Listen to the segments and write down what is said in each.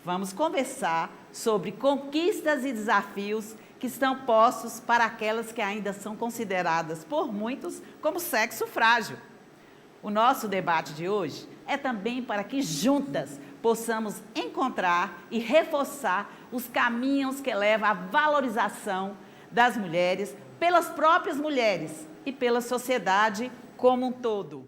Vamos conversar sobre conquistas e desafios que estão postos para aquelas que ainda são consideradas por muitos como sexo frágil. O nosso debate de hoje é também para que juntas possamos encontrar e reforçar os caminhos que levam à valorização das mulheres pelas próprias mulheres e pela sociedade como um todo.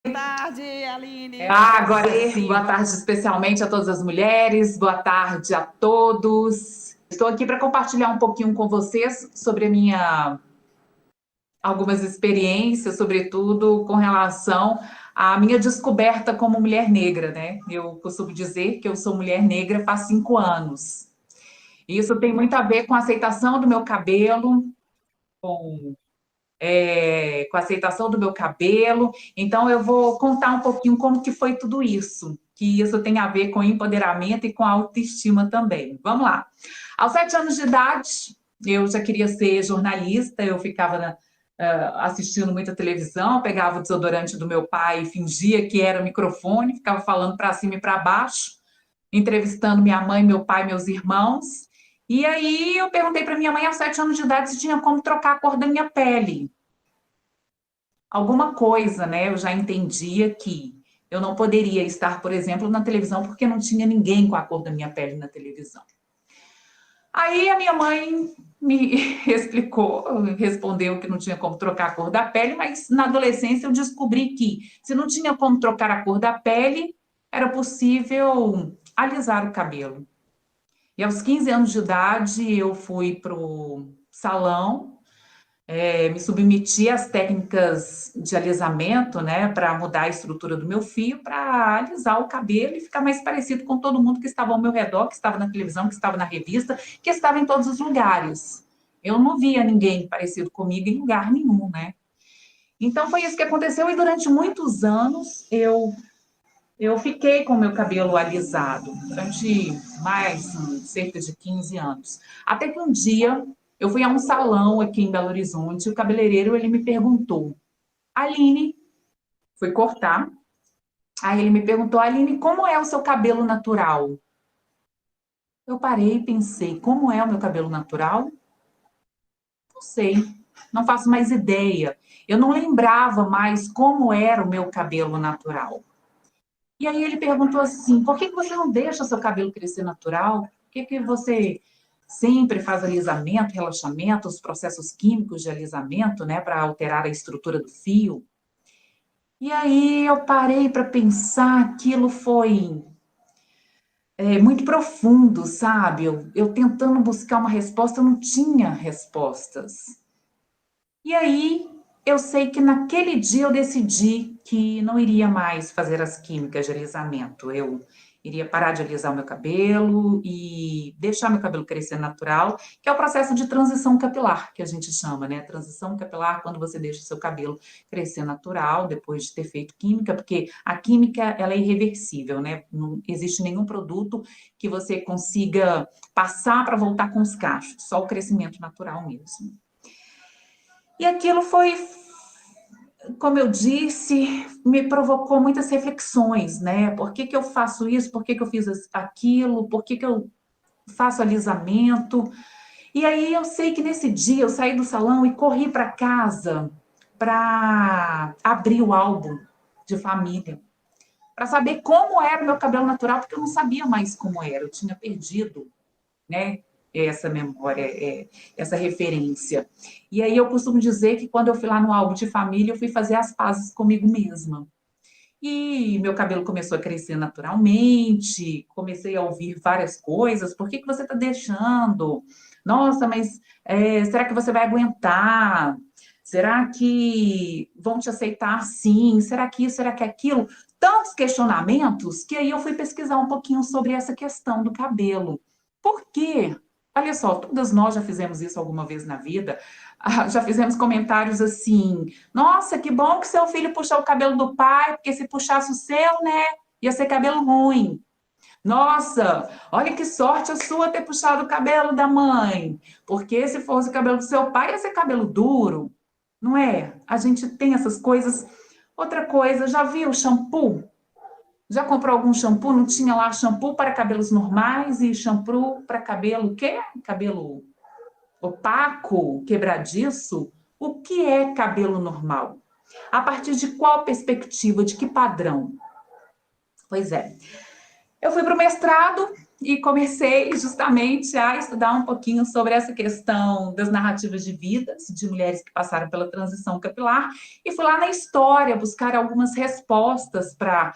Boa tarde, Aline. Agora sim, boa tarde especialmente a todas as mulheres, boa tarde a todos. Estou aqui para compartilhar um pouquinho com vocês sobre algumas experiências, sobretudo com relação à minha descoberta como mulher negra, né? Eu costumo dizer que eu sou mulher negra faz 5 anos. Isso tem muito a ver com a aceitação do meu cabelo, com a aceitação do meu cabelo. Então, eu vou contar um pouquinho como que foi tudo isso, que isso tem a ver com empoderamento e com autoestima também. Vamos lá. Aos 7 anos de idade, eu já queria ser jornalista, eu ficava assistindo muita televisão, pegava o desodorante do meu pai, fingia que era microfone, ficava falando para cima e para baixo, entrevistando minha mãe, meu pai, meus irmãos. E aí eu perguntei para minha mãe aos 7 anos de idade se tinha como trocar a cor da minha pele. Alguma coisa, né? Eu já entendia que eu não poderia estar, por exemplo, na televisão porque não tinha ninguém com a cor da minha pele na televisão. Aí a minha mãe me explicou, respondeu que não tinha como trocar a cor da pele, mas na adolescência eu descobri que se não tinha como trocar a cor da pele, era possível alisar o cabelo. E aos 15 anos de idade eu fui para o salão, me submeti às técnicas de alisamento, né, para mudar a estrutura do meu fio, para alisar o cabelo e ficar mais parecido com todo mundo que estava ao meu redor, que estava na televisão, que estava na revista, que estava em todos os lugares. Eu não via ninguém parecido comigo em lugar nenhum, né? Então foi isso que aconteceu e durante muitos anos eu fiquei com o meu cabelo alisado, durante mais cerca de 15 anos. Até que um dia eu fui a um salão aqui em Belo Horizonte e o cabeleireiro ele me perguntou, Aline, fui cortar, aí ele me perguntou, Aline, como é o seu cabelo natural? Eu parei e pensei, como é o meu cabelo natural? Não sei, não faço mais ideia. Eu não lembrava mais como era o meu cabelo natural. E aí ele perguntou assim, por que você não deixa o seu cabelo crescer natural? Por que você sempre faz alisamento, relaxamento, os processos químicos de alisamento, né, para alterar a estrutura do fio? E aí eu parei para pensar, aquilo foi muito profundo, sabe? Eu tentando buscar uma resposta, eu não tinha respostas. E aí eu sei que naquele dia eu decidi que não iria mais fazer as químicas de alisamento. Eu iria parar de alisar o meu cabelo e deixar meu cabelo crescer natural, que é o processo de transição capilar, que a gente chama, né? Transição capilar, quando você deixa o seu cabelo crescer natural, depois de ter feito química, porque a química, ela é irreversível, né? Não existe nenhum produto que você consiga passar para voltar com os cachos, só o crescimento natural mesmo. E aquilo foi, como eu disse, me provocou muitas reflexões, né? Por que eu faço isso? Por que eu fiz aquilo? Por que eu faço alisamento? E aí eu sei que nesse dia eu saí do salão e corri para casa para abrir o álbum de família, para saber como era o meu cabelo natural, porque eu não sabia mais como era, eu tinha perdido, né? Essa memória, essa referência. E aí eu costumo dizer que quando eu fui lá no álbum de família, eu fui fazer as pazes comigo mesma. E meu cabelo começou a crescer naturalmente, comecei a ouvir várias coisas. Por que você está deixando? Nossa, mas será que você vai aguentar? Será que vão te aceitar assim? Será que isso, será que aquilo? Tantos questionamentos que aí eu fui pesquisar um pouquinho sobre essa questão do cabelo. Por quê? Olha só, todas nós já fizemos isso alguma vez na vida, já fizemos comentários assim, nossa, que bom que seu filho puxou o cabelo do pai, porque se puxasse o seu, né, ia ser cabelo ruim. Nossa, olha que sorte a sua ter puxado o cabelo da mãe, porque se fosse o cabelo do seu pai, ia ser cabelo duro, não é? A gente tem essas coisas. Outra coisa, já viu o shampoo? Já comprou algum shampoo? Não tinha lá shampoo para cabelos normais e shampoo para cabelo o quê? Cabelo opaco, quebradiço? O que é cabelo normal? A partir de qual perspectiva, de que padrão? Pois é. Eu fui para o mestrado e comecei justamente a estudar um pouquinho sobre essa questão das narrativas de vidas de mulheres que passaram pela transição capilar e fui lá na história buscar algumas respostas para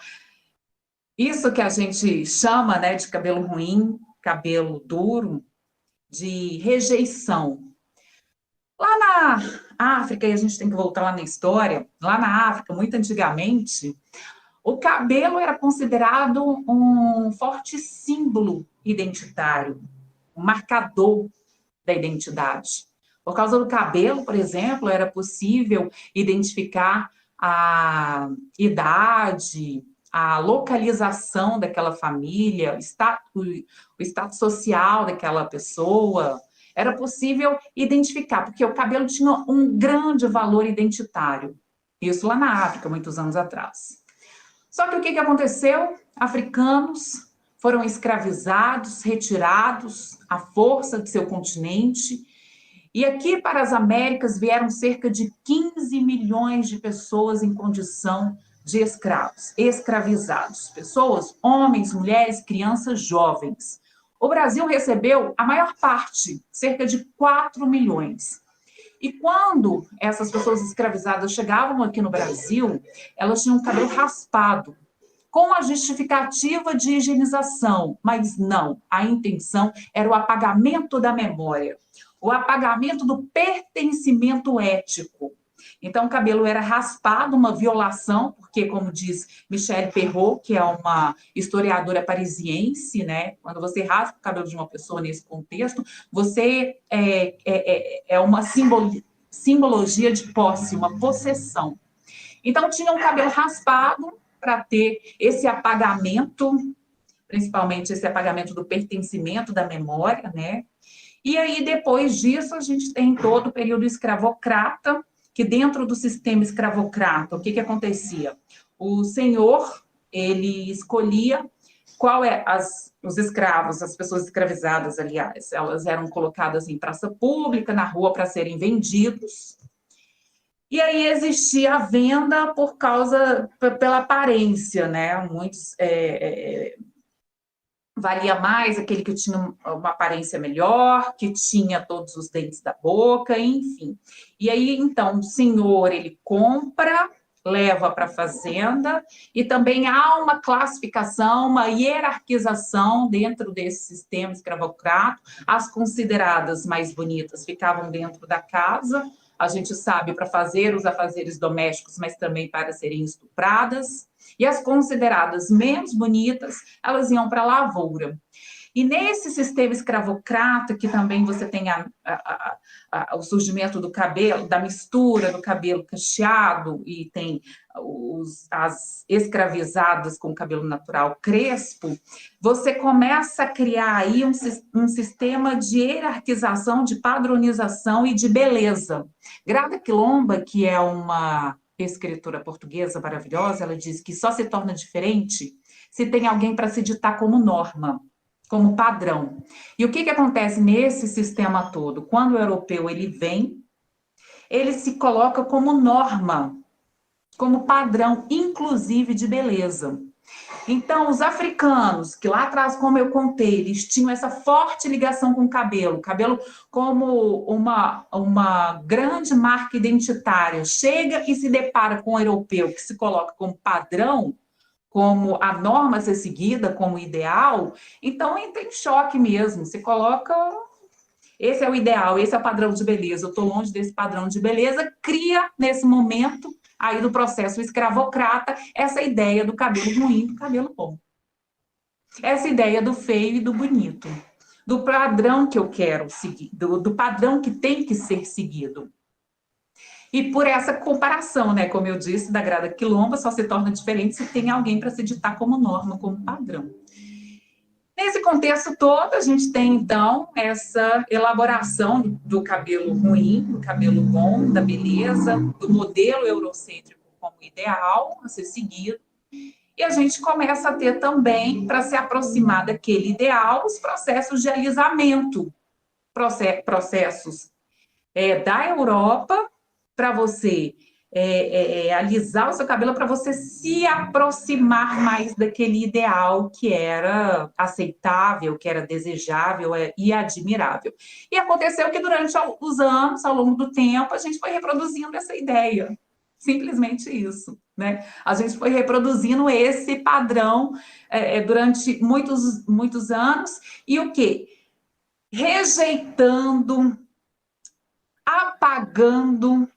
isso que a gente chama, né, de cabelo ruim, cabelo duro, de rejeição. Lá na África, e a gente tem que voltar lá na história, lá na África, muito antigamente, o cabelo era considerado um forte símbolo identitário, um marcador da identidade. Por causa do cabelo, por exemplo, era possível identificar a idade, a localização daquela família, o status social daquela pessoa. Era possível identificar, porque o cabelo tinha um grande valor identitário. Isso lá na África, muitos anos atrás. Só que o que aconteceu? Africanos foram escravizados, retirados à força de seu continente. E aqui para as Américas vieram cerca de 15 milhões de pessoas em condição de escravos, escravizados. Pessoas, homens, mulheres, crianças, jovens. O Brasil recebeu a maior parte, cerca de 4 milhões. E quando essas pessoas escravizadas chegavam aqui no Brasil, elas tinham o cabelo raspado, com a justificativa de higienização, mas não, a intenção era o apagamento da memória, o apagamento do pertencimento ético. Então, o cabelo era raspado, uma violação, porque, como diz Michelle Perrault, que é uma historiadora parisiense, né? Quando você raspa o cabelo de uma pessoa nesse contexto, você é uma simbologia de posse, uma possessão. Então, tinha um cabelo raspado para ter esse apagamento, principalmente esse apagamento do pertencimento da memória, né? E aí, depois disso, a gente tem todo o período escravocrata, que dentro do sistema escravocrata, o que acontecia? O senhor, ele escolhia os escravos, as pessoas escravizadas, aliás, elas eram colocadas em praça pública, na rua, para serem vendidos. E aí existia a venda pela aparência, né? Muitos valia mais aquele que tinha uma aparência melhor, que tinha todos os dentes da boca, enfim. E aí, então, o senhor, ele compra, leva para a fazenda, e também há uma classificação, uma hierarquização dentro desse sistema escravocrata. As consideradas mais bonitas ficavam dentro da casa, a gente sabe, para fazer os afazeres domésticos, mas também para serem estupradas. E as consideradas menos bonitas, elas iam para a lavoura. E nesse sistema escravocrata, que também você tem o surgimento do cabelo, da mistura do cabelo cacheado, e tem as escravizadas com cabelo natural crespo, você começa a criar aí um sistema de hierarquização, de padronização e de beleza. Grada Quilomba, que é uma escritora portuguesa maravilhosa, ela diz que só se torna diferente se tem alguém para se ditar como norma, como padrão. E o que acontece nesse sistema todo? Quando o europeu ele vem, ele se coloca como norma, como padrão, inclusive de beleza. Então, os africanos, que lá atrás, como eu contei, eles tinham essa forte ligação com o cabelo como uma grande marca identitária, chega e se depara com o europeu, que se coloca como padrão, como a norma a ser seguida, como ideal, então entra em choque mesmo, se coloca... Esse é o ideal, esse é o padrão de beleza, eu estou longe desse padrão de beleza, cria, nesse momento, aí do processo escravocrata, essa ideia do cabelo ruim, do cabelo bom. Essa ideia do feio e do bonito, do padrão que eu quero seguir, do padrão que tem que ser seguido. E por essa comparação, né? Como eu disse, da grada quilomba só se torna diferente se tem alguém para se ditar como norma, como padrão. Nesse contexto todo, a gente tem, então, essa elaboração do cabelo ruim, do cabelo bom, da beleza, do modelo eurocêntrico como ideal a ser seguido. E a gente começa a ter também, para se aproximar daquele ideal, os processos de alisamento, processos da Europa, para você alisar o seu cabelo, para você se aproximar mais daquele ideal que era aceitável, que era desejável e admirável. E aconteceu que durante os anos, ao longo do tempo, a gente foi reproduzindo essa ideia. Simplesmente isso, né? A gente foi reproduzindo esse padrão durante muitos anos, e o quê? Rejeitando, apagando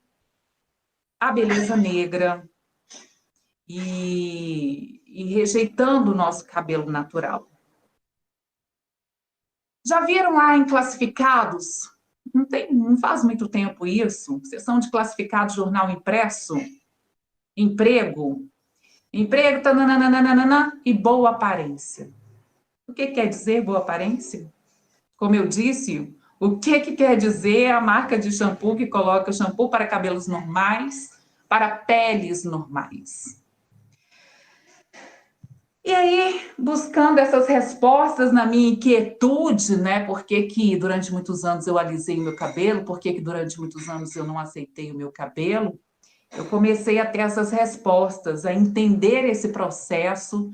a beleza negra e rejeitando o nosso cabelo natural. Já viram lá em classificados? Não faz muito tempo isso. Sessão de classificados, jornal impresso, emprego, tananana, e boa aparência. O que quer dizer boa aparência? Como eu disse, o que quer dizer a marca de shampoo que coloca shampoo para cabelos normais, para peles normais? E aí, buscando essas respostas na minha inquietude, né? Por que durante muitos anos eu alisei meu cabelo? Por que durante muitos anos eu não aceitei o meu cabelo? Eu comecei a ter essas respostas, a entender esse processo,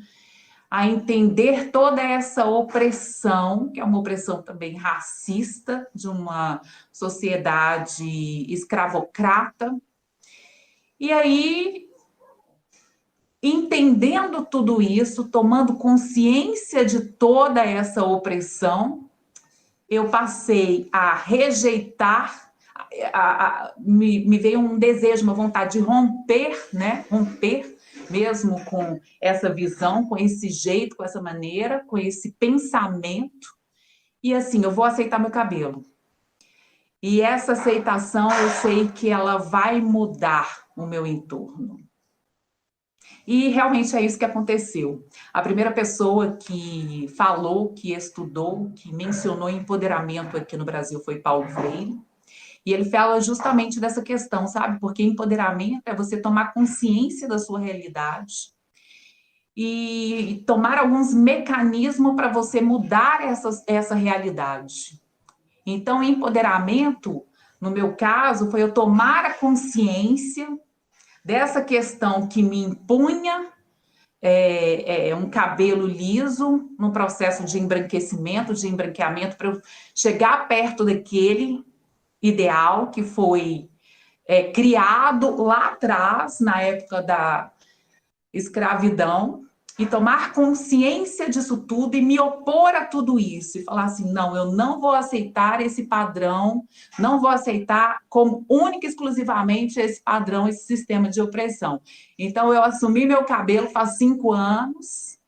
a entender toda essa opressão, que é uma opressão também racista, de uma sociedade escravocrata. E aí, entendendo tudo isso, tomando consciência de toda essa opressão, eu passei a rejeitar, me veio um desejo, uma vontade de romper, né? Romper mesmo com essa visão, com esse jeito, com essa maneira, com esse pensamento. E assim, eu vou aceitar meu cabelo. E essa aceitação, eu sei que ela vai mudar o meu entorno. E realmente é isso que aconteceu. A primeira pessoa que falou, que estudou, que mencionou empoderamento aqui no Brasil foi Paulo Freire. E ele fala justamente dessa questão, sabe? Porque empoderamento é você tomar consciência da sua realidade e tomar alguns mecanismos para você mudar essa realidade. Então, empoderamento, no meu caso, foi eu tomar a consciência dessa questão que me impunha um cabelo liso, no processo de embranquecimento, de embranqueamento, para eu chegar perto daquele ideal que foi criado lá atrás, na época da escravidão, e tomar consciência disso tudo e me opor a tudo isso, e falar assim, não, eu não vou aceitar esse padrão, não vou aceitar como única e exclusivamente esse padrão, esse sistema de opressão. Então, eu assumi meu cabelo faz 5 anos,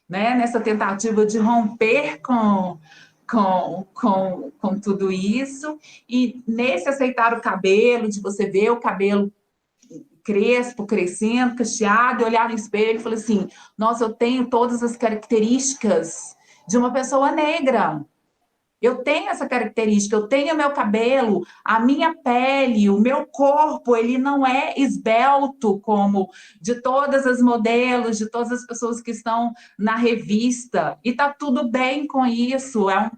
né, nessa tentativa de romper com tudo isso, e nesse aceitar o cabelo, de você ver o cabelo crespo, crescendo, cacheado, e olhar no espelho e falar assim, nossa, eu tenho todas as características de uma pessoa negra. Eu tenho essa característica, eu tenho meu cabelo, a minha pele, o meu corpo, ele não é esbelto como de todas as modelos, de todas as pessoas que estão na revista. E tá tudo bem com isso, é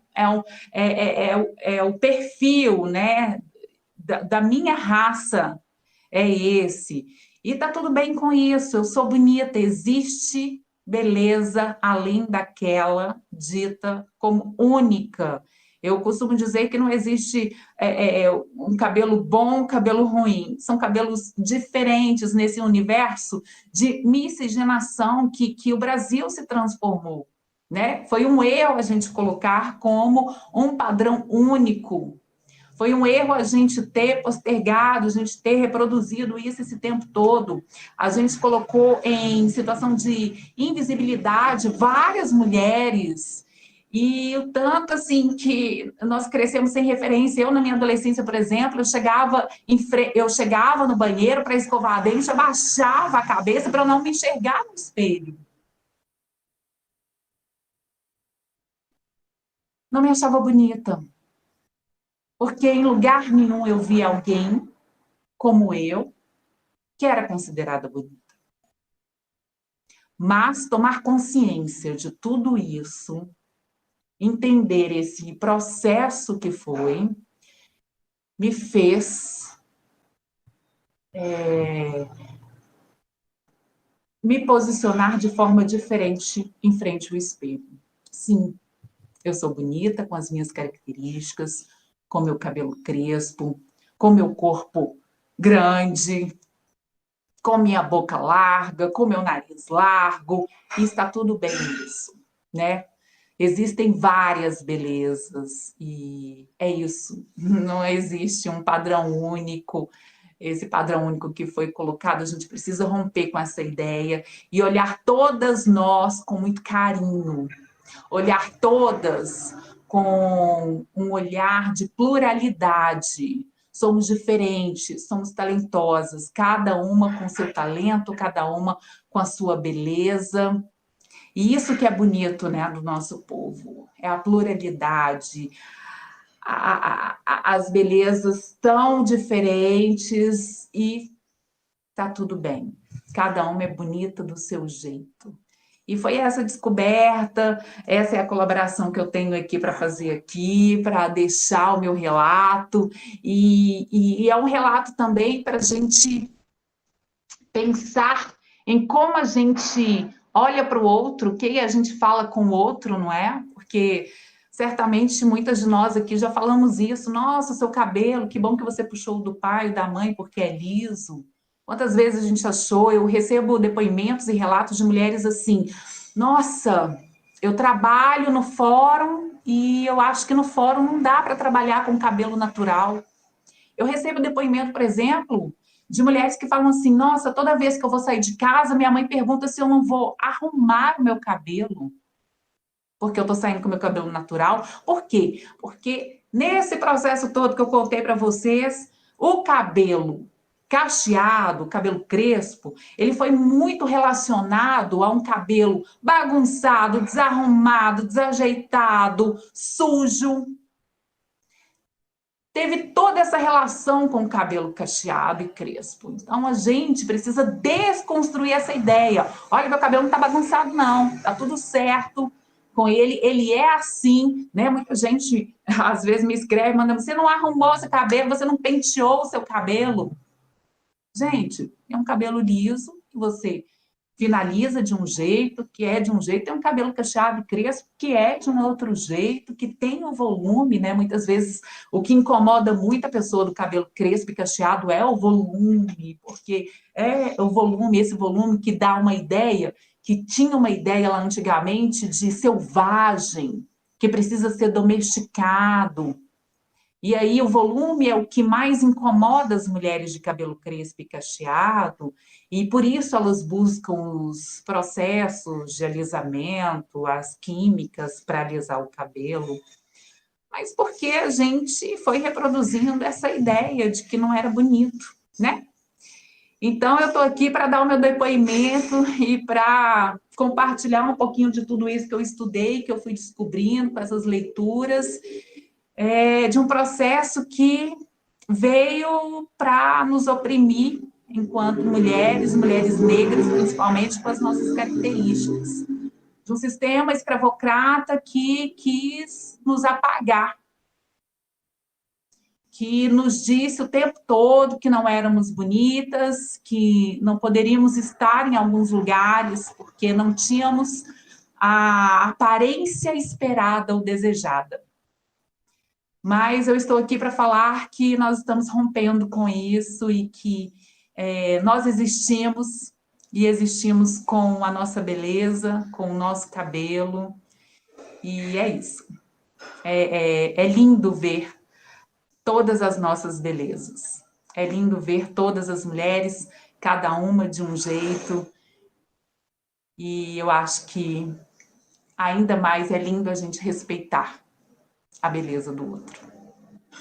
o perfil, né, da minha raça, é esse. E tá tudo bem com isso, eu sou bonita, existe beleza além daquela dita como única. Eu costumo dizer que não existe um cabelo bom, cabelo ruim. São cabelos diferentes nesse universo de miscigenação que o Brasil se transformou, né? Foi um erro a gente colocar como um padrão único. Foi um erro a gente ter postergado, a gente ter reproduzido isso esse tempo todo. A gente colocou em situação de invisibilidade várias mulheres E o tanto, assim, que nós crescemos sem referência. Eu, na minha adolescência, por exemplo, eu chegava no banheiro para escovar dente, eu baixava a cabeça para eu não me enxergar no espelho. Não me achava bonita, porque em lugar nenhum eu via alguém como eu, que era considerada bonita. Mas tomar consciência de tudo isso, entender esse processo que foi, me fez me posicionar de forma diferente em frente ao espelho. Sim, eu sou bonita com as minhas características, com meu cabelo crespo, com meu corpo grande, com minha boca larga, com meu nariz largo, e está tudo bem isso, né? Existem várias belezas e é isso. Não existe um padrão único. Esse padrão único que foi colocado, a gente precisa romper com essa ideia e olhar todas nós com muito carinho, olhar todas com um olhar de pluralidade. Somos diferentes, somos talentosas, cada uma com seu talento, cada uma com a sua beleza. E isso que é bonito, né, do nosso povo, é a pluralidade, as belezas tão diferentes e tá tudo bem. Cada uma é bonita do seu jeito. E foi essa descoberta, essa é a colaboração que eu tenho aqui para fazer aqui, para deixar o meu relato. E é um relato também para a gente pensar em como a gente olha para o outro, o que a gente fala com o outro, não é? Porque certamente muitas de nós aqui já falamos isso. Nossa, seu cabelo, que bom que você puxou do pai e da mãe porque é liso. Quantas vezes a gente achou, eu recebo depoimentos e relatos de mulheres assim, nossa, eu trabalho no fórum e eu acho que no fórum não dá para trabalhar com cabelo natural. Eu recebo depoimento, por exemplo, de mulheres que falam assim, nossa, toda vez que eu vou sair de casa, minha mãe pergunta se eu não vou arrumar o meu cabelo, porque eu estou saindo com o meu cabelo natural. Por quê? Porque nesse processo todo que eu contei para vocês, o cabelo cacheado, o cabelo crespo, ele foi muito relacionado a um cabelo bagunçado, desarrumado, desajeitado, sujo. Teve toda essa relação com o cabelo cacheado e crespo. Então a gente precisa desconstruir essa ideia. Olha, meu cabelo não está bagunçado, não, está tudo certo com ele, ele é assim, né? Muita gente às vezes me escreve, manda, você não arrumou seu cabelo, você não penteou o seu cabelo. Gente, é um cabelo liso que você finaliza de um jeito, que é de um jeito, tem um cabelo cacheado e crespo, que é de um outro jeito, que tem o volume, né? Muitas vezes o que incomoda muito a pessoa do cabelo crespo e cacheado é o volume, porque é o volume, esse volume que dá uma ideia, que tinha uma ideia lá antigamente de selvagem, que precisa ser domesticado. E aí o volume é o que mais incomoda as mulheres de cabelo crespo e cacheado, e por isso elas buscam os processos de alisamento, as químicas para alisar o cabelo, mas porque a gente foi reproduzindo essa ideia de que não era bonito, né? Então eu estou aqui para dar o meu depoimento e para compartilhar um pouquinho de tudo isso que eu estudei, que eu fui descobrindo com essas leituras, de um processo que veio para nos oprimir enquanto mulheres, mulheres negras, principalmente com as nossas características. De um sistema escravocrata que quis nos apagar, que nos disse o tempo todo que não éramos bonitas, que não poderíamos estar em alguns lugares porque não tínhamos a aparência esperada ou desejada. Mas eu estou aqui para falar que nós estamos rompendo com isso e que nós existimos e existimos com a nossa beleza, com o nosso cabelo, e é isso. É lindo ver todas as nossas belezas. É lindo ver todas as mulheres, cada uma de um jeito, e eu acho que ainda mais é lindo a gente respeitar a beleza do outro.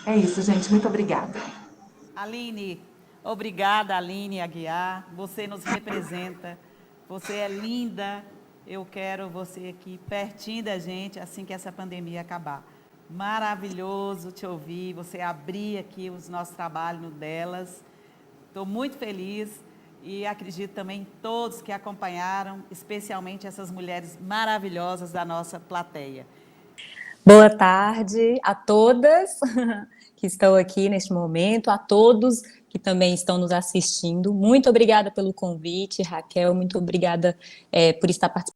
É isso, gente. Muito obrigada. Aline, obrigada, Aline Aguiar. Você nos representa. Você é linda. Eu quero você aqui pertinho da gente assim que essa pandemia acabar. Maravilhoso te ouvir, você abrir aqui os nossos trabalhos no Delas. Estou muito feliz e acredito também em todos que acompanharam, especialmente essas mulheres maravilhosas da nossa plateia. Boa tarde a todas que estão aqui neste momento, a todos que também estão nos assistindo. Muito obrigada pelo convite, Raquel, muito obrigada por estar participando